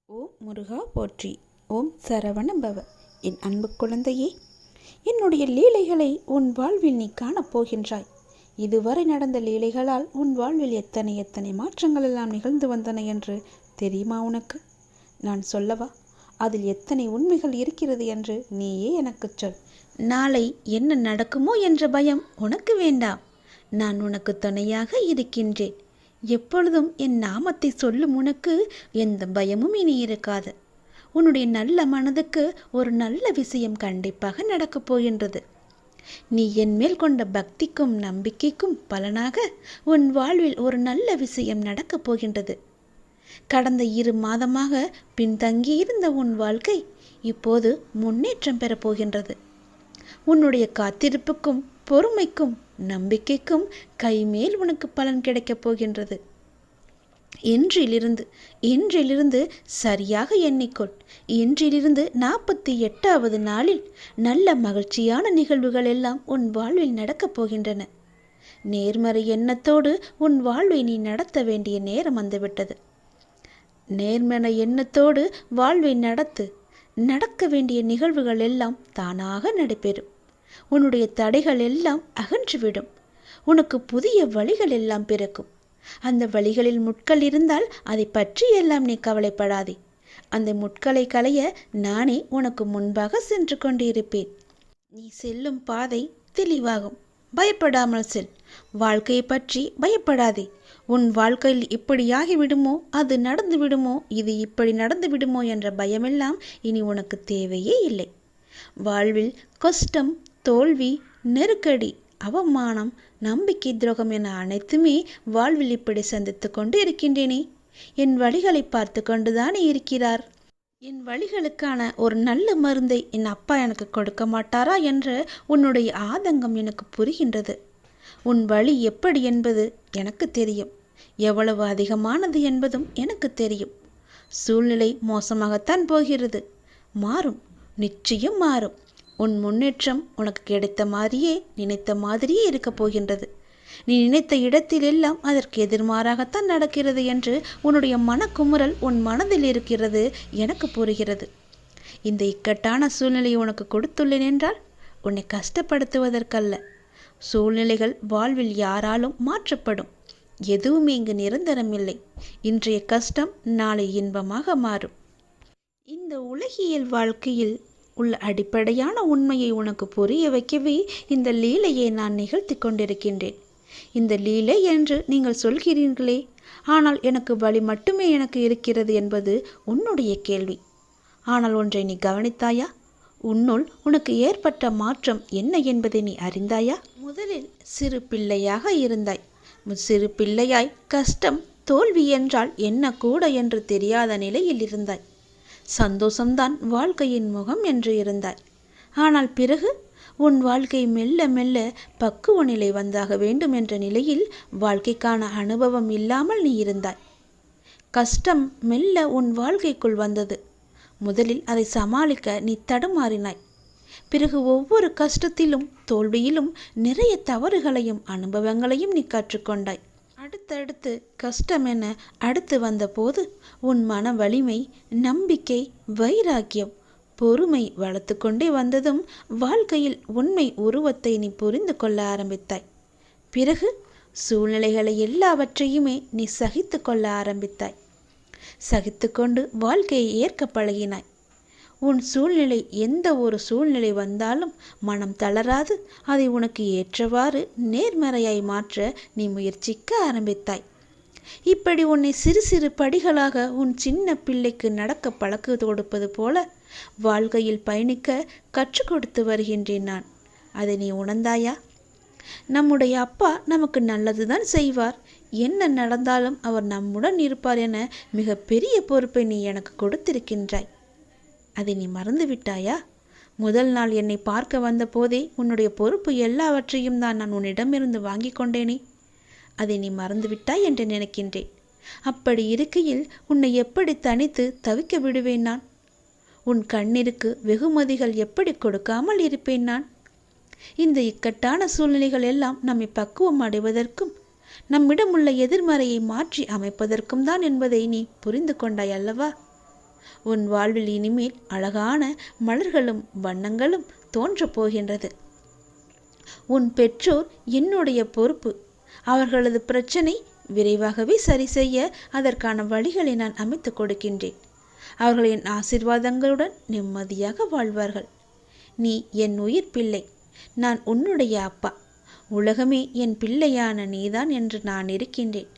ஓம் முருகா போற்றி. ஓம் சரவண பவ. என் அன்பு குழந்தையே, என்னுடைய லீலைகளை உன் வாழ்வில் நீ காணப்போகின்றாய். இதுவரை நடந்த லீலைகளால் உன் வாழ்வில் எத்தனை எத்தனை மாற்றங்கள் எல்லாம் நிகழ்ந்து வந்தன என்று தெரியுமா உனக்கு? நான் சொல்லவா? அதில் எத்தனை உண்மைகள் இருக்கிறது என்று நீயே எனக்கு சொல். நாளை என்ன நடக்குமோ என்ற பயம் உனக்கு வேண்டாம். நான் உனக்கு துணையாக இருக்கின்றேன். எப்பொழுதும் என் நாமத்தை சொல்லும் உனக்கு எந்த பயமும் இனி இருக்காது. உன்னுடைய நல்ல மனதுக்கு ஒரு நல்ல விஷயம் கண்டிப்பாக நடக்கப் போகின்றது. நீ என் மேல் கொண்ட பக்திக்கும் நம்பிக்கைக்கும் பலனாக உன் வாழ்வில் ஒரு நல்ல விஷயம் நடக்கப் போகின்றது. கடந்த 2 மாதமாக பின்தங்கியிருந்த உன் வாழ்க்கை இப்போது முன்னேற்றம் பெறப்போகின்றது. உன்னுடைய காத்திருப்புக்கும் பொறுமைக்கும் நம்பிக்கைக்கும் கைமேல் உனக்கு பலன் கிடைக்கப் போகின்றது. இன்றிலிருந்து சரியாக எண்ணிக்கொள். இன்றிலிருந்து 48வது நாளில் நல்ல மகிழ்ச்சியான நிகழ்வுகள் எல்லாம் உன் வாழ்வில் நடக்கப் போகின்றன. நேர்மறை எண்ணத்தோடு உன் வாழ்வை நீ நடத்த வேண்டிய நேரம் வந்துவிட்டது. நேர்மறை எண்ணத்தோடு வாழ்வை நடக்க வேண்டிய நிகழ்வுகள் எல்லாம் தானாக நடைபெறும். உன்னுடைய தடைகள் எல்லாம் அகன்றுவிடும். உனக்கு புதிய வழிகள் எல்லாம் பிறக்கும். அந்த வழிகளில் முட்கள் இருந்தால் அதை பற்றி எல்லாம் நீ கவலைப்படாதே. அந்த முட்களை களைய நானே உனக்கு முன்பாக சென்று கொண்டிருப்பேன். நீ செல்லும் பாதை தெளிவாகும். பயப்படாமல் செல். வாழ்க்கையை பற்றி பயப்படாதே. உன் வாழ்க்கையில் இப்படியாகி விடுமோ, அது நடந்து விடுமோ, இது இப்படி நடந்து விடுமோ என்ற பயமெல்லாம் இனி உனக்கு தேவையே இல்லை. வாழ்வில் கஷ்டம், தோல்வி, நெருக்கடி, அவமானம், நம்பிக்கை துரோகம் என அனைத்துமே வாழ்வில் இப்படி சந்தித்து கொண்டு இருக்கின்றேனே. என் வழிகளை பார்த்து கொண்டுதானே இருக்கிறார். என் வழிகளுக்கான ஒரு நல்ல மருந்தை என் அப்பா எனக்கு கொடுக்க மாட்டாரா என்ற உன்னுடைய ஆதங்கம் எனக்கு புரிகின்றது. உன் வழி எப்படி என்பது எனக்கு தெரியும். எவ்வளவு அதிகமானது என்பதும் எனக்கு தெரியும். சூழ்நிலை மோசமாகத்தான் போகிறது. மாறும், நிச்சயம் மாறும். உன் முன்னேற்றம் உனக்கு கிடைத்த மாதிரியே, நினைத்த மாதிரியே இருக்கப் போகின்றது. நீ நினைத்த இடத்தில் எல்லாம் அதற்கு எதிர்மாறாகத்தான் நடக்கிறது என்று உன்னுடைய மனக்குமுறல் உன் மனதில் இருக்கிறது எனக்கு புரிகிறது. இந்த இக்கட்டான சூழ்நிலையை உனக்கு கொடுத்துள்ளேன் என்றால் உன்னை கஷ்டப்படுத்துவதற்கல்ல. சூழ்நிலைகள் வாழ்வில் யாராலும் மாற்றப்படும். எதுவுமே இங்கு நிரந்தரமில்லை. இன்றைய கஷ்டம் நாளை இன்பமாக மாறும். இந்த உலகியல் வாழ்க்கையில் உள்ள அடிப்படையான உண்மையை உனக்கு புரிய வைக்கவே இந்த லீலையை நான் நிகழ்த்தி கொண்டிருக்கின்றேன். இந்த லீலை என்று நீங்கள் சொல்கிறீர்களே, ஆனால் எனக்கு வழி மட்டுமே எனக்கு இருக்கிறது என்பது உன்னுடைய கேள்வி. ஆனால் ஒன்றை நீ கவனித்தாயா? உன்னுள் உனக்கு ஏற்பட்ட மாற்றம் என்ன என்பதை நீ அறிந்தாயா? முதலில் சிறு பிள்ளையாக இருந்தாய். சிறு பிள்ளையாய் கஷ்டம், தோல்வி என்றால் என்ன கூட என்று தெரியாத நிலையில் இருந்தாய். சந்தோஷம்தான் வாழ்க்கையின் முகம் என்று இருந்தாய். ஆனால் பிறகு உன் வாழ்க்கை மெல்ல மெல்ல பக்குவ நிலை வந்தாக வேண்டும் என்ற நிலையில் வாழ்க்கைக்கான அனுபவம் இல்லாமல் நீ இருந்தாய். கஷ்டம் மெல்ல உன் வாழ்க்கைக்குள் வந்தது. முதலில் அதை சமாளிக்க நீ தடுமாறினாய். பிறகு ஒவ்வொரு கஷ்டத்திலும் தோல்வியிலும் நிறைய தவறுகளையும் அனுபவங்களையும் நீ கற்றுக்கொண்டாய். அடுத்தடுத்து கஷ்டம் என அடுத்து வந்தபோது உன் மன வலிமை, நம்பிக்கை, வைராக்கியம், பொறுமை வளர்த்து கொண்டே வந்ததும் வாழ்க்கையில் உண்மை உருவத்தை நீ புரிந்து கொள்ள ஆரம்பித்தாய். பிறகு சூழ்நிலைகளை எல்லாவற்றையுமே நீ சகித்து கொள்ள ஆரம்பித்தாய். சகித்து கொண்டு வாழ்க்கையை ஏற்க பழகினாய். உன் சூழ்நிலை எந்த ஒரு சூழ்நிலை வந்தாலும் மனம் தளராது அதை உனக்கு ஏற்றவாறு நேர்மறையாய் மாற்ற நீ முயற்சிக்க ஆரம்பித்தாய். இப்படி உன்னை சிறு சிறு படிகளாக உன் சின்ன பிள்ளைக்கு நடக்க பழக்க கொடுப்பது போல வாழ்க்கையில் பயணிக்க கற்றுக் கொடுத்து வருகின்றேன் நான். அதை நீ உணர்ந்தாயா? நம்முடைய அப்பா நமக்கு நல்லதுதான் செய்வார். என்ன நடந்தாலும் அவர் நம்முடன் இருப்பார் என மிக பெரிய பொறுப்பை நீ எனக்கு கொடுத்திருக்கின்றாய். அதை நீ மறந்து விட்டாயா? முதல் நாள் என்னை பார்க்க வந்த போதே உன்னுடைய பொறுப்பு எல்லாவற்றையும் தான் நான் உன்னிடமிருந்து வாங்கி கொண்டேனே. அதை நீ மறந்து விட்டாய் என்று நினைக்கின்றேன். அப்படி இருக்கையில் உன்னை எப்படி தனித்து தவிக்க விடுவேன் நான்? உன் கண்ணிற்கு வெகுமதிகள் எப்படி கொடுக்காமல் இருப்பேன் நான்? இந்த இக்கட்டான சூழ்நிலைகள் எல்லாம் நம்மை பக்குவம் அடைவதற்கும் நம்மிடம் உள்ள எதிர்மறையை மாற்றி அமைப்பதற்கும் தான் என்பதை நீ புரிந்து கொண்டாய் அல்லவா? உன் வாழ்வில் இனிமேல் அழகான மலர்களும் வண்ணங்களும் தோன்றப் போகின்றது. உன் பெற்றோர் என்னுடைய பொறுப்பு. அவர்களது பிரச்சனை விரைவாகவே சரி செய்ய அதற்கான வழிகளை நான் அமைத்து கொடுக்கின்றேன். அவர்கள் என் ஆசீர்வாதங்களுடன் நிம்மதியாக வாழ்வார்கள். நீ என் உயிர் பிள்ளை. நான் உன்னுடைய அப்பா. உலகமே என் பிள்ளையான நீதான் என்று நான் இருக்கின்றேன்.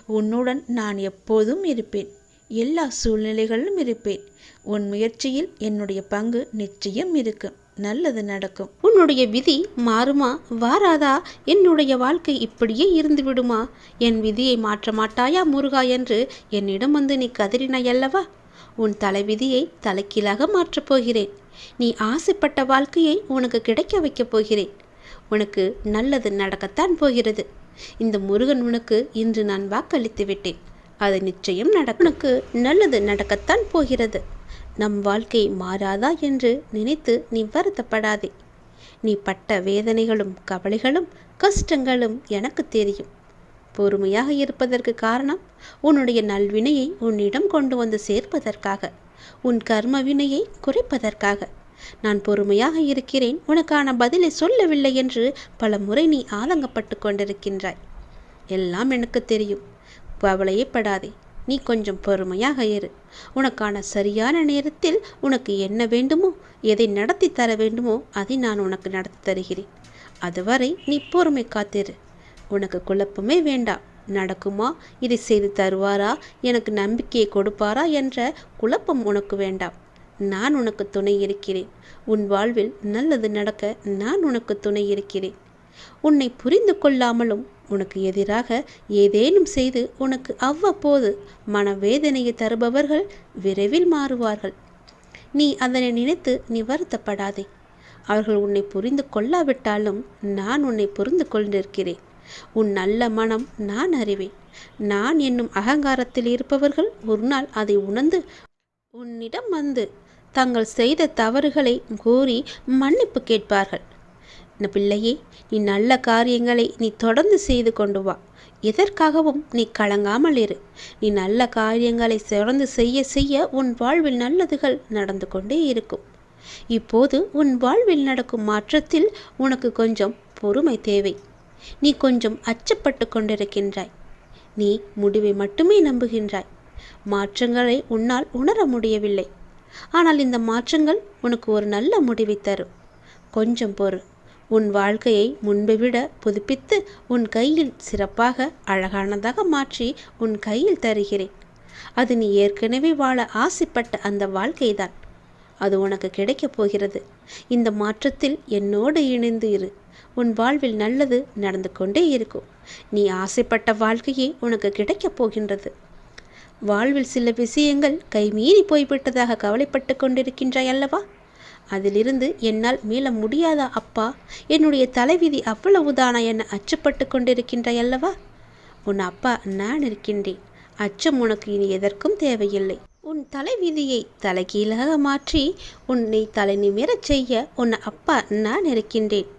உன்னுடன் நான் எப்போதும் இருப்பேன். எல்லா சூழ்நிலைகளிலும் இருப்பேன். உன் முயற்சியில் என்னுடைய பங்கு நிச்சயம் இருக்கும். நல்லது நடக்கும். உன்னுடைய விதி மாறுமா வாராதா? என்னுடைய வாழ்க்கை இப்படியே இருந்து விடுமா? என் விதியை மாற்ற மாட்டாயா முருகா என்று என்னிடம் வந்து நீ கதறினாயல்லவா? உன் தலைவிதியை தலைக்கீழாக மாற்றப் போகிறேன். நீ ஆசைப்பட்ட வாழ்க்கையை உனக்கு கிடைக்க வைக்கப் போகிறேன். உனக்கு நல்லது நடக்கத்தான் போகிறது. இந்த முருகன் உனக்கு இன்று நான் வாக்களித்து விட்டேன். அது நிச்சயம் நடக்கும். உனக்கு நல்லது நடக்கத்தான் போகிறது. நம் வாழ்க்கை மாறாதா என்று நினைத்து நீ வருத்தப்படாதே. நீ பட்ட வேதனைகளும் கவலைகளும் கஷ்டங்களும் எனக்கு தெரியும். பொறுமையாக இருப்பதற்கு காரணம் உன்னுடைய நல்வினையை உன்னிடம் கொண்டு வந்து சேர்ப்பதற்காக, உன் கர்ம வினையை குறைப்பதற்காக. நான் பொறுமையாக இருக்கிறேன், உனக்கான பதிலை சொல்லவில்லை என்று பல முறை நீ ஆதங்கப்பட்டு கொண்டிருக்கின்றாய். எல்லாம் எனக்கு தெரியும். கவலையே படாதே. நீ கொஞ்சம் பொறுமையாக இரு. உனக்கான சரியான நேரத்தில் உனக்கு என்ன வேண்டுமோ, எதை நடத்தி தர வேண்டுமோ அதை நான் உனக்கு நடத்தி தருகிறேன். அதுவரை நீ பொறுமை காத்திரு. உனக்கு குழப்பமே வேண்டாம். நடக்குமா, இதை செய்து தருவாரா, எனக்கு நம்பிக்கையை கொடுப்பாரா என்ற குழப்பம் உனக்கு வேண்டாம். நான் உனக்கு துணை இருக்கிறேன். உன் வாழ்வில் நல்லது நடக்க நான் உனக்கு துணை இருக்கிறேன். உன்னை புரிந்து கொள்ளாமலும் உனக்கு எதிராக ஏதேனும் செய்து உனக்கு அவ்வப்போது மனவேதனையை தருபவர்கள் விரைவில் மாறுவார்கள். நீ அதனை நினைத்து நீ வருத்தப்படாதே. அவர்கள் உன்னை புரிந்து கொள்ளாவிட்டாலும் நான் உன்னை புரிந்து கொண்டிருக்கிறேன். உன் நல்ல மனம் நான் அறிவேன். நான் என்னும் அகங்காரத்தில் இருப்பவர்கள் ஒரு நாள் அதை உணர்ந்து உன்னிடம் வந்து தங்கள் செய்த தவறுகளை கூறி மன்னிப்பு கேட்பார்கள். பிள்ளையே, நீ நல்ல காரியங்களை நீ தொடர்ந்து செய்து கொண்டு வா. எதற்காகவும் நீ கலங்காமல் இரு. நீ நல்ல காரியங்களை தொடர்ந்து செய்ய செய்ய உன் வாழ்வில் நல்லதுகள் நடந்து கொண்டே இருக்கும். இப்போது உன் வாழ்வில் நடக்கும் மாற்றத்தில் உனக்கு கொஞ்சம் பொறுமை தேவை. நீ கொஞ்சம் அச்சப்பட்டு கொண்டிருக்கின்றாய். நீ முடிவை மட்டுமே நம்புகின்றாய். மாற்றங்களை உன்னால் உணர முடியவில்லை. ஆனால் இந்த மாற்றங்கள் உனக்கு ஒரு நல்ல முடிவை தரும். கொஞ்சம் பொறு. உன் வாழ்க்கையை முன்பை விட புதுப்பித்து உன் கையில் சிறப்பாக அழகானதாக மாற்றி உன் கையில் தருகிறேன். அது நீ ஏற்கனவே வாழ ஆசைப்பட்ட அந்த வாழ்க்கைதான். அது உனக்கு கிடைக்கப் போகிறது. இந்த மாற்றத்தில் என்னோடு இணைந்து இரு. உன் வாழ்வில் நல்லது நடந்து கொண்டே இருக்கும். நீ ஆசைப்பட்ட வாழ்க்கையே உனக்கு கிடைக்கப் போகின்றது. வாழ்வில் சில விஷயங்கள் கைமீறி போய்விட்டதாக கவலைப்பட்டு கொண்டிருக்கின்றாய் அல்லவா? அதிலிருந்து என்னால் மீள முடியாதா அப்பா? என்னுடைய தலைவிதி அவ்வளவுதானா என அச்சப்பட்டு கொண்டிருக்கின்றாய் அல்லவா? உன் அப்பா நான் இருக்கின்றேன். அச்சம் உனக்கு இனி எதற்கும் தேவையில்லை. உன் தலைவிதியை தலைகீழாக மாற்றி உன்னை தலை நிமிரச் செய்ய உன் அப்பா நான் இருக்கின்றேன்.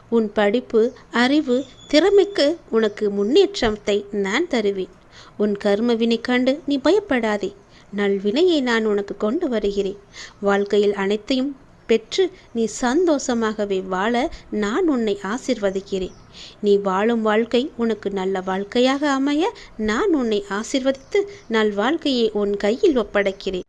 உன் படிப்பு, அறிவு, திறமைக்கு உனக்கு முன்னேற்றத்தை நான் தருவேன். உன் கர்ம வினை கண்டு நீ பயப்படாதே. நல்வினையை நான் உனக்கு கொண்டு வருகிறேன். வாழ்க்கையில் அனைத்தையும் பெற்று நீ சந்தோஷமாகவே வாழ நான் உன்னை ஆசிர்வதிக்கிறேன். நீ வாழும் வாழ்க்கை உனக்கு நல்ல வாழ்க்கையாக அமைய நான் உன்னை ஆசிர்வதித்து நல் வாழ்க்கையை உன் கையில் ஒப்படைக்கிறேன்.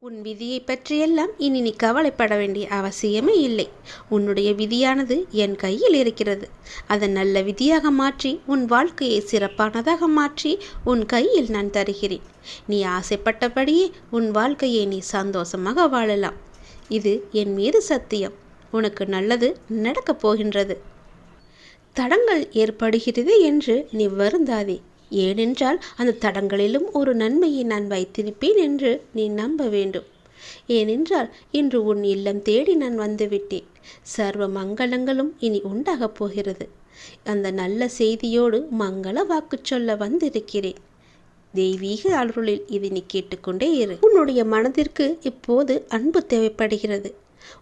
உன் விதியை பற்றியெல்லாம் இனி நீ கவலைப்பட வேண்டிய அவசியமே இல்லை. உன்னுடைய விதியானது என் கையில் இருக்கிறது. அதை நல்ல விதியாக மாற்றி உன் வாழ்க்கையை சிறப்பானதாக மாற்றி உன் கையில் நான் தருகிறேன். நீ ஆசைப்பட்டபடியே உன் வாழ்க்கையை நீ சந்தோஷமாக வாழலாம். இது என் மீது சத்தியம். உனக்கு நல்லது நடக்கப் போகின்றது. தடங்கள் ஏற்படுகிறது என்று நீ வருந்தாதே. ஏனென்றால் அந்த தடங்களிலும் ஒரு நன்மையை நான் வைத்திருப்பேன் என்று நீ நம்ப வேண்டும். ஏனென்றால் இன்று உன் இல்லம் தேடி நான் வந்துவிட்டேன். சர்வ மங்களங்களும் இனி உண்டாகப் போகிறது. அந்த நல்ல செய்தியோடு மங்கள வாக்கு சொல்ல வந்திருக்கிறேன். தெய்வீக அருளில் இதை நீ கேட்டுக்கொண்டே இரு. உன்னுடைய மனதிற்கு இப்போது அன்பு தேவைப்படுகிறது.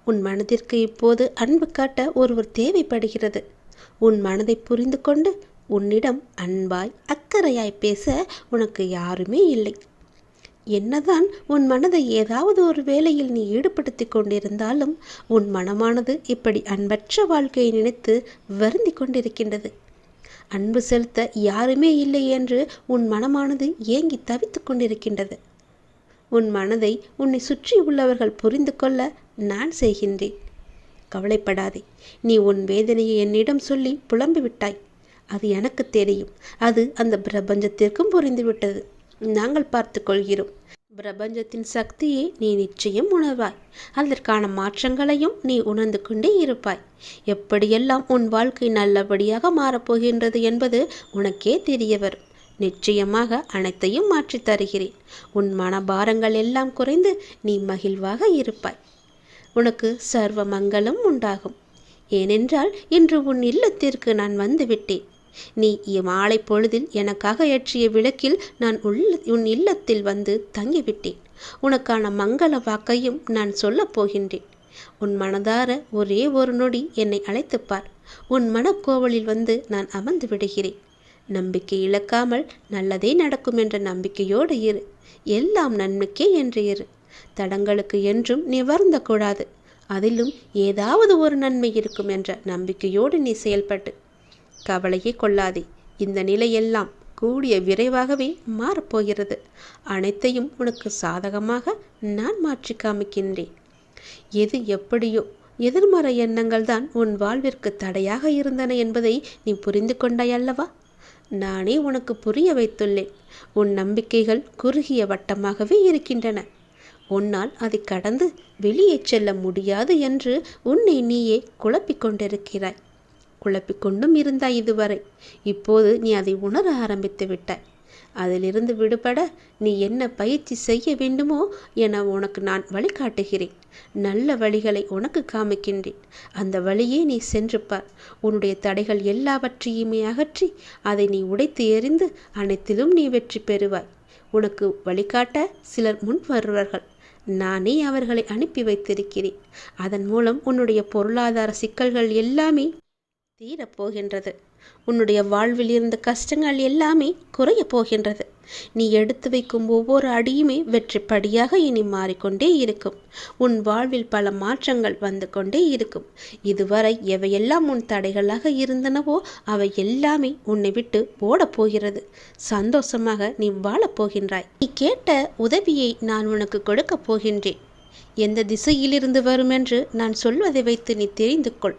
உன் மனதிற்கு இப்போது அன்பு காட்ட ஒருவர் தேவைப்படுகிறது. உன் மனதை புரிந்து கொண்டு உன்னிடம் அன்பாய் அக்கறையாய் பேச உனக்கு யாருமே இல்லை. என்னதான் உன் மனதை ஏதாவது ஒரு வேலையில் நீ ஈடுபடுத்தி கொண்டிருந்தாலும் உன் மனமானது இப்படி அன்பற்ற வாழ்க்கையை நினைத்து வருந்தி கொண்டிருக்கின்றது. அன்பு செலுத்த யாருமே இல்லை என்று உன் மனமானது ஏங்கி தவித்து கொண்டிருக்கின்றது. உன் மனதை உன்னை சுற்றி உள்ளவர்கள் புரிந்து கொள்ள நான் செய்கின்றேன். கவலைப்படாதே. நீ உன் வேதனையை என்னிடம் சொல்லி புலம்பிவிட்டாய். அது எனக்கு தெரியும். அது அந்த பிரபஞ்சத்திற்கும் புரிந்துவிட்டது. நாங்கள் பார்த்து கொள்கிறோம். பிரபஞ்சத்தின் சக்தியை நீ நிச்சயம் உணர்வாய். அதற்கான மாற்றங்களையும் நீ உணர்ந்து கொண்டே இருப்பாய். எப்படியெல்லாம் உன் வாழ்க்கை நல்லபடியாக மாறப்போகின்றது என்பது உனக்கே தெரிய வரும். நிச்சயமாக அனைத்தையும் மாற்றித் தருகிறேன். உன் மனபாரங்கள் எல்லாம் குறைந்து நீ மகிழ்வாக இருப்பாய். உனக்கு சர்வ மங்களம் உண்டாகும். ஏனென்றால் இன்று உன் இல்லத்திற்கு நான் வந்துவிட்டேன். நீ மாலை பொழுதில் எனக்காக ஏற்றிய விளக்கில் நான் உன் இல்லத்தில் வந்து தங்கிவிட்டேன். உனக்கான மங்கள வாக்கையும் நான் சொல்லப் போகின்றேன். உன் மனதார ஒரே ஒரு நொடி என்னை அழைத்துப்பார். உன் மனக்கோவலில் வந்து நான் அமர்ந்து விடுகிறேன். நம்பிக்கை இழக்காமல் நல்லதே நடக்கும் என்ற நம்பிக்கையோடு இரு. எல்லாம் நன்மைக்கே என்று இரு. தடங்களுக்கு என்றும் நீ வருந்தக்கூடாது. அதிலும் ஏதாவது ஒரு நன்மை இருக்கும் என்ற நம்பிக்கையோடு நீ செயல்பட்டு கவலையே கொள்ளாதே. இந்த நிலையெல்லாம் கூடிய விரைவாகவே மாறப்போகிறது. அனைத்தையும் உனக்கு சாதகமாக நான் மாற்றி காமிக்கின்றேன். எது எப்படியோ எதிர்மறை எண்ணங்கள் தான் உன் வாழ்விற்கு தடையாக இருந்தன என்பதை நீ புரிந்து கொண்டாய் அல்லவா? நானே உனக்கு புரிய வைத்துள்ளேன். உன் நம்பிக்கைகள் குறுகிய வட்டமாகவே இருக்கின்றன. உன்னால் அதை கடந்து வெளியே செல்ல முடியாது என்று உன்னை நீயே குழப்பிக் கொண்டிருக்கிறாய். குழப்பிக்கொண்டும் இருந்தாய் இதுவரை. இப்போது நீ அதை உணர ஆரம்பித்து விட்டாய். அதிலிருந்து விடுபட நீ என்ன பயிற்சி செய்ய வேண்டுமோ என உனக்கு நான் வழிகாட்டுகிறேன். நல்ல வழிகளை உனக்கு காமிக்கின்றேன். அந்த வழியே நீ சென்று பார். உன்னுடைய தடைகள் எல்லாவற்றையுமே அகற்றி அதை நீ உடைத்து எறிந்து அனைத்திலும் நீ வெற்றி பெறுவாய். உனக்கு வழிகாட்ட சிலர் முன் வருவார்கள். நானே அவர்களை அனுப்பி வைத்திருக்கிறேன். அதன் மூலம் உன்னுடைய பொருளாதார சிக்கல்கள் எல்லாமே தீரப்போகின்றது. உன்னுடைய வாழ்வில் இருந்த கஷ்டங்கள் எல்லாமே குறைய போகின்றது. நீ எடுத்து வைக்கும் ஒவ்வொரு அடியுமே வெற்றி படியாக இனி மாறிக்கொண்டே இருக்கும். உன் வாழ்வில் பல மாற்றங்கள் வந்து கொண்டே இருக்கும். இதுவரை எவையெல்லாம் உன் தடைகளாக இருந்தனவோ அவை எல்லாமே உன்னை விட்டு ஓடப் போகிறது. சந்தோஷமாக நீ வாழப்போகின்றாய். நீ கேட்ட உதவியை நான் உனக்கு கொடுக்கப் போகின்றேன். எந்த திசையிலிருந்து வரும் என்று நான் சொல்வதை வைத்து நீ தெரிந்து கொள்.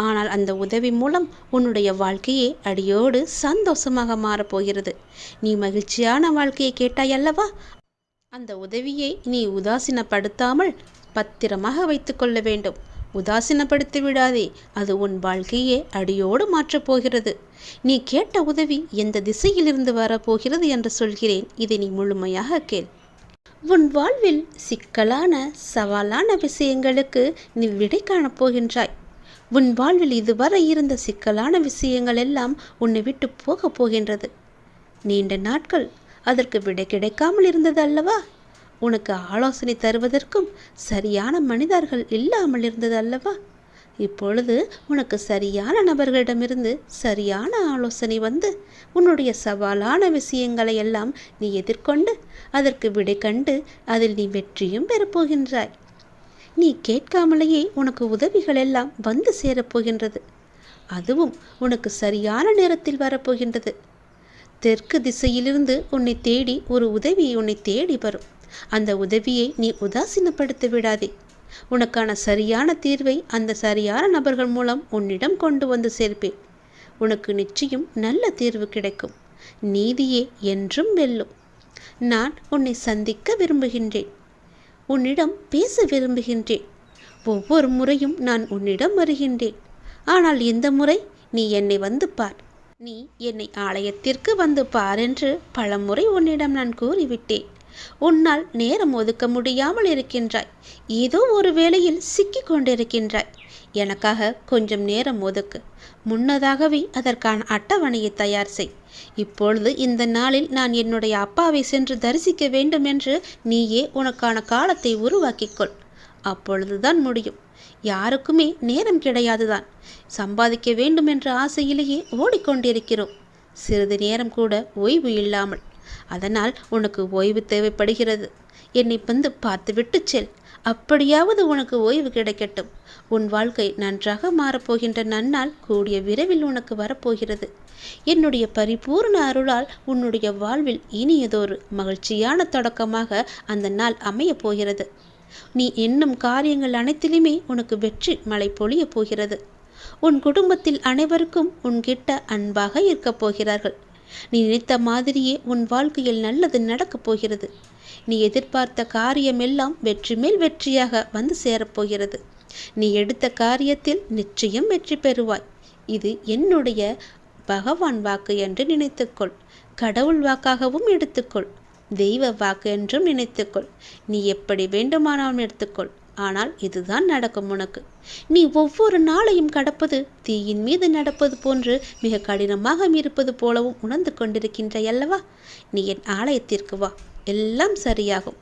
ஆனால் அந்த உதவி மூலம் உன்னுடைய வாழ்க்கையே அடியோடு சந்தோஷமாக மாறப்போகிறது. நீ மகிழ்ச்சியான வாழ்க்கையை கேட்டாய் அல்லவா? அந்த உதவியை நீ உதாசீனப்படுத்தாமல் பத்திரமாக வைத்து கொள்ள வேண்டும். உதாசீனப்படுத்தி விடாதே. அது உன் வாழ்க்கையே அடியோடு மாற்றப் போகிறது. நீ கேட்ட உதவி எந்த திசையிலிருந்து வரப்போகிறது என்று சொல்கிறேன். இதை நீ முழுமையாக கேள். உன் வாழ்வில் சிக்கலான சவாலான விஷயங்களுக்கு நீ விடை காணப்போகின்றாய். உன் வாழ்வில் இதுவரை இருந்த சிக்கலான விஷயங்கள் எல்லாம் உன்னை விட்டு போகப் போகின்றது. நீண்ட நாட்கள் அதற்கு விடை கிடைக்காமல் இருந்தது அல்லவா? உனக்கு ஆலோசனை தருவதற்கும் சரியான மனிதர்கள் இல்லாமல் இருந்தது அல்லவா? இப்பொழுது உனக்கு சரியான நபர்களிடமிருந்து சரியான ஆலோசனை வந்து உன்னுடைய சவாலான விஷயங்களை எல்லாம் நீ எதிர்கொண்டு அதற்கு விடை கண்டு அதில் நீ வெற்றியும் பெறப்போகின்றாய். நீ கேட்காமலேயே உனக்கு உதவிகள் எல்லாம் வந்து சேரப்போகின்றது. அதுவும் உனக்கு சரியான நேரத்தில் வரப்போகின்றது. தெற்கு திசையிலிருந்து உன்னை தேடி ஒரு உதவி உன்னை தேடி வரும். அந்த உதவியை நீ உதாசீனப்படுத்தி விடாதே. உனக்கான சரியான தீர்வை அந்த சரியான நபர்கள் மூலம் உன்னிடம் கொண்டு வந்து சேர்ப்பேன். உனக்கு நிச்சயம் நல்ல தீர்வு கிடைக்கும். நீதியே என்றும் வெல்லும். நான் உன்னை சந்திக்க விரும்புகின்றேன். உன்னிடம் பேச விரும்புகின்றேன். ஒவ்வொரு முறையும் நான் உன்னிடம் வருகின்றேன். ஆனால் இந்த முறை நீ என்னை வந்து பார். நீ என்னை ஆலயத்திற்கு வந்து பார் என்று பலமுறை உன்னிடம் நான் கூறிவிட்டேன். உன்னால் நேரம் ஒதுக்க முடியாமல் இருக்கின்றாய். ஏதோ ஒரு வேளையில் சிக்கி கொண்டிருக்கின்றாய். எனக்காக கொஞ்சம் நேரம் ஒதுக்கு. முன்னதாகவே அதற்கான அட்டவணையை தயார் செய். இப்பொழுது இந்த நாளில் நான் என்னுடைய அப்பாவை சென்று தரிசிக்க வேண்டும் என்று நீயே உனக்கான காலத்தை உருவாக்கிக்கொள். அப்பொழுதுதான் முடியும். யாருக்குமே நேரம் கிடையாதுதான். சம்பாதிக்க வேண்டும் என்ற ஆசையிலேயே ஓடிக்கொண்டிருக்கிறோம். சிறிது நேரம் கூட ஓய்வு இல்லாமல். அதனால் உனக்கு ஓய்வு தேவைப்படுகிறது. என்னை வந்து பார்த்துவிட்டு செல். அப்படியாவது உனக்கு ஓய்வு கிடைக்கட்டும். உன் வாழ்க்கை நன்றாக மாறப்போகின்ற நன்னாள் கூடிய விரைவில் உனக்கு வரப்போகிறது. என்னுடைய பரிபூர்ண அருளால் உன்னுடைய வாழ்வில் இனியதொரு மகிழ்ச்சியான தொடக்கமாக அந்த நாள் அமையப் போகிறது. நீ எண்ணும் காரியங்கள் அனைத்திலுமே உனக்கு வெற்றி மழை பொழியப் போகிறது. உன் குடும்பத்தில் அனைவருக்கும் உன்கிட்ட அன்பாக இருக்கப் போகிறார்கள். நீ நினைத்த மாதிரியே உன் வாழ்க்கையில் நல்லது நடக்கப் போகிறது. நீ எதிர்பார்த்த காரியமெல்லாம் வெற்றி மேல் வெற்றியாக வந்து சேரப்போகிறது. நீ எடுத்த காரியத்தில் நிச்சயம் வெற்றி பெறுவாய். இது என்னுடைய பகவான் வாக்கு என்று நினைத்துக்கொள். கடவுள் வாக்காகவும் எடுத்துக்கொள். தெய்வ வாக்கு என்றும் நினைத்துக்கொள். நீ எப்படி வேண்டுமானாலும் எடுத்துக்கொள். ஆனால் இதுதான் நடக்கும் உனக்கு. நீ ஒவ்வொரு நாளையும் கடப்பது தீயின் மீது நடப்பது போன்று மிக கடினமாக இருப்பது போலவும் உணர்ந்து கொண்டிருக்கின்றாய் அல்லவா? நீ என் ஆலயத்திற்கு வா, எல்லாம் சரியாகும்.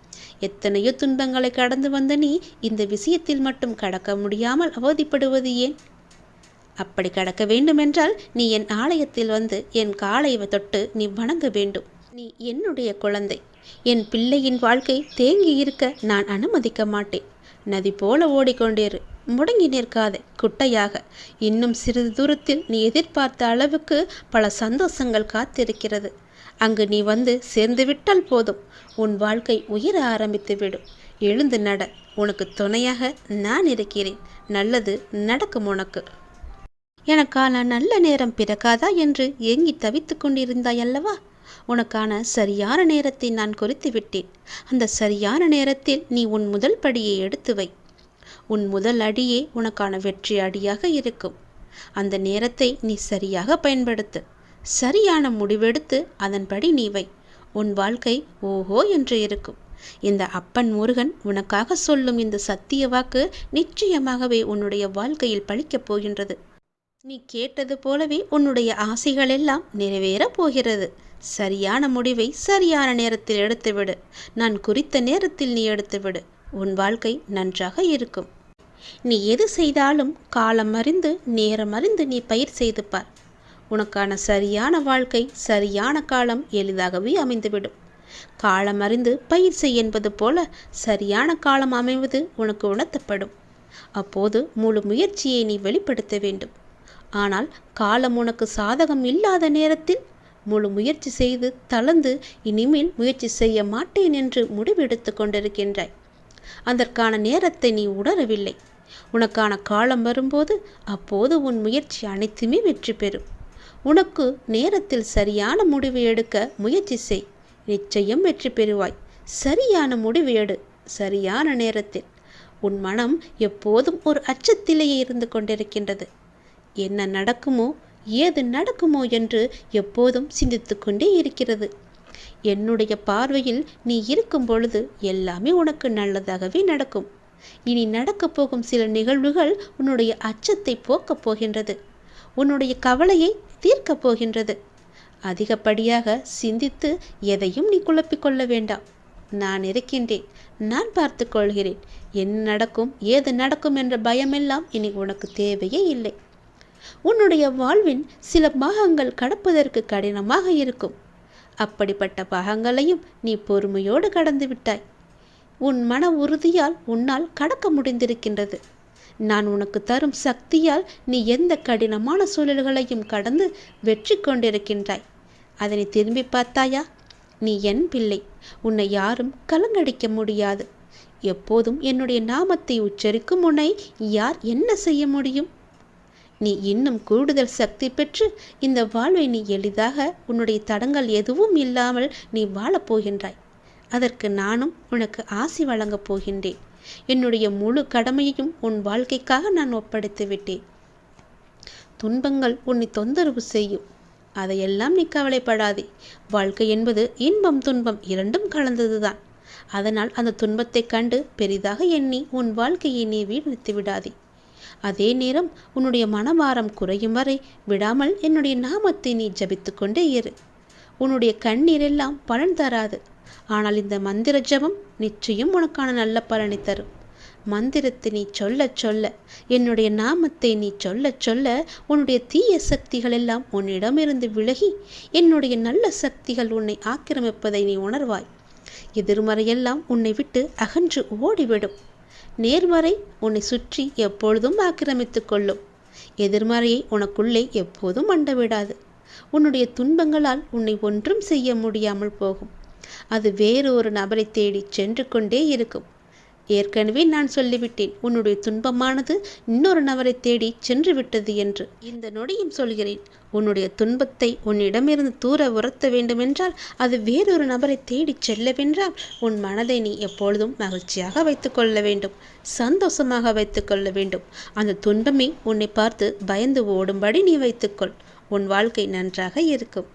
எத்தனையோ துன்பங்களை கடந்து வந்த நீ இந்த விஷயத்தில் மட்டும் கடக்க முடியாமல் அவதிப்படுவது ஏன்? அப்படி கடக்க வேண்டுமென்றால் நீ என் ஆலயத்தில் வந்து என் காலை தொட்டு நீ வணங்க வேண்டும். நீ என்னுடைய குழந்தை. என் பிள்ளையின் வாழ்க்கை தேங்கி இருக்க நான் அனுமதிக்க மாட்டேன். நதி போல ஓடிக்கொண்டிரு, முடங்கி நிற்காதே குட்டையாக. இன்னும் சிறிது தூரத்தில் நீ எதிர்பார்த்த அளவுக்கு பல சந்தோஷங்கள் காத்திருக்கிறது. அங்கு நீ வந்து சேர்ந்து விட்டால் போதும், உன் வாழ்க்கை உயர ஆரம்பித்து விடும். எழுந்து நட, உனக்கு துணையாக நான் இருக்கிறேன். நல்லது நடக்கும் உனக்கு. எனக்கான நல்ல நேரம் பிறக்காதா என்று ஏங்கி தவித்து கொண்டிருந்தாய் அல்லவா? உனக்கான சரியான நேரத்தை நான் குறித்து விட்டேன். அந்த சரியான நேரத்தில் நீ உன் முதல் படியை எடுத்து வை. உன் முதல் அடியே உனக்கான வெற்றி அடியாக இருக்கும். அந்த நேரத்தை நீ சரியாக பயன்படுத்து. சரியான முடிவெடுத்து அதன்படி நீ வை. உன் வாழ்க்கை ஓஹோ என்று இருக்கும். இந்த அப்பன் முருகன் உனக்காக சொல்லும் இந்த சத்திய வாக்கு நிச்சயமாகவே உன்னுடைய வாழ்க்கையில் பலிக்கப் போகின்றது. நீ கேட்டது போலவே உன்னுடைய ஆசைகள் எல்லாம் நிறைவேறப் போகிறது. சரியான முடிவை சரியான நேரத்தில் எடுத்துவிடு. நான் குறித்த நேரத்தில் நீ எடுத்துவிடு. உன் வாழ்க்கை நன்றாக இருக்கும். நீ எது செய்தாலும் காலம் அறிந்து நேரம் அறிந்து நீ பயிர் செய்து பார். உனக்கான சரியான வாழ்க்கை சரியான காலம் எளிதாகவே அமைந்துவிடும். காலம் அறிந்து பயிர் செய் என்பது போல சரியான காலம் அமைவது உனக்கு உணர்த்தப்படும். அப்போது முழு முயற்சியை நீ வெளிப்படுத்த வேண்டும். ஆனால் காலம் உனக்கு சாதகம் இல்லாத நேரத்தில் முழு முயற்சி செய்து தளர்ந்து இனிமேல் முயற்சி செய்ய மாட்டேன் என்று முடிவெடுத்து கொண்டிருக்கின்றாய். அதற்கான நேரத்தை நீ உணரவில்லை. உனக்கான காலம் வரும்போது அப்போது உன் முயற்சி அனைத்துமே வெற்றி பெறும். உனக்கு நேரத்தில் சரியான முடிவு எடுக்க முயற்சி செய். நிச்சயம் வெற்றி பெறுவாய். சரியான முடிவு எடு, சரியான நேரத்தில். உன் மனம் எப்போதும் ஒரு அச்சத்திலேயே இருந்து கொண்டிருக்கின்றது. என்ன நடக்குமோ ஏது நடக்குமோ என்று எப்போதும் சிந்தித்து கொண்டே இருக்கிறது. என்னுடைய பார்வையில் நீ இருக்கும் பொழுது எல்லாமே உனக்கு நல்லதாகவே நடக்கும். இனி நடக்கப் போகும் சில நிகழ்வுகள் உன்னுடைய அச்சத்தை போக்கப் போகின்றது. உன்னுடைய கவலையை தீர்க்கப் போகின்றது. அதிகப்படியாக சிந்தித்து எதையும் நீ குழப்பிக்கொள்ள வேண்டாம். நான் இருக்கின்றேன். நான் பார்த்து கொள்கிறேன். என்ன நடக்கும் ஏது நடக்கும் என்ற பயமெல்லாம் இனி உனக்கு தேவையே இல்லை. உன்னுடைய வாழ்வின் சில பாகங்கள் கடப்பதற்கு கடினமாக இருக்கும். அப்படிப்பட்ட பாகங்களையும் நீ பொறுமையோடு கடந்து விட்டாய். உன் மன உறுதியால் உன்னால் கடக்க முடிந்திருக்கின்றது. நான் உனக்கு தரும் சக்தியால் நீ எந்த கடினமான சூழல்களையும் கடந்து வெற்றி கொண்டிருக்கின்றாய். அதனை திரும்பி பார்த்தாயா? நீ என் பிள்ளை. உன்னை யாரும் கலங்கடிக்க முடியாது. எப்போதும் என்னுடைய நாமத்தை உச்சரிக்கும் உன்னை யார் என்ன செய்ய முடியும்? நீ இன்னும் கூடுதல் சக்தி பெற்று இந்த வாழ்வை நீ எளிதாக உன்னுடைய தடங்கள் எதுவும் இல்லாமல் நீ வாழப்போகின்றாய். அதற்கு நானும் உனக்கு ஆசி வழங்கப் போகின்றேன். என்னுடைய முழு கடமையையும் உன் வாழ்க்கைக்காக நான் ஒப்படைத்து விட்டேன். துன்பங்கள் உன்னை தொந்தரவு செய்யும். அதையெல்லாம் நீ கவலைப்படாதே. வாழ்க்கை என்பது இன்பம் துன்பம் இரண்டும் கலந்ததுதான். அதனால் அந்த துன்பத்தை கண்டு பெரிதாக எண்ணி உன் வாழ்க்கையை நீ வீழ்த்தி விடாதே. அதே நேரம் உன்னுடைய மனபாரம் குறையும் வரை விடாமல் என்னுடைய நாமத்தை நீ ஜபித்து கொண்டே இரு. உன்னுடைய கண்ணீரெல்லாம் பலன் தராது. ஆனால் இந்த மந்திர ஜபம் நிச்சயம் உனக்கான நல்ல பலனை தரும். மந்திரத்தை நீ சொல்ல சொல்ல, என்னுடைய நாமத்தை நீ சொல்ல சொல்ல, உன்னுடைய தீய சக்திகள் எல்லாம் உன்னிடமிருந்து விலகி என்னுடைய நல்ல சக்திகள் உன்னை ஆக்கிரமிப்பதை நீ உணர்வாய். எதிர்மறையெல்லாம் உன்னை விட்டு அகன்று ஓடிவிடும். நேர்மறை உன்னை சுற்றி எப்பொழுதும் ஆக்கிரமித்து கொள்ளும். எதிர்மறையை உனக்குள்ளே எப்போதும் அண்டவிடாது. உன்னுடைய துன்பங்களால் உன்னை ஒன்றும் செய்ய முடியாமல் போகும். அது வேறு ஒரு நபரை தேடி சென்று கொண்டே இருக்கும். ஏற்கனவே நான் சொல்லிவிட்டேன், உன்னுடைய துன்பமானது இன்னொரு நபரை தேடி சென்று விட்டது என்று. இந்த நொடியும் சொல்கிறேன், உன்னுடைய துன்பத்தை உன்னிடமிருந்து தூர உரத்த வேண்டுமென்றால், அது வேறொரு நபரை தேடி செல்லவென்றால், உன் மனதை நீ எப்பொழுதும் மகிழ்ச்சியாக வைத்துக்கொள்ள வேண்டும், சந்தோஷமாக வைத்துக்கொள்ள வேண்டும். அந்த துன்பமே உன்னை பார்த்து பயந்து ஓடும்படி நீ வைத்துக்கொள். உன் வாழ்க்கை நன்றாக இருக்கும்.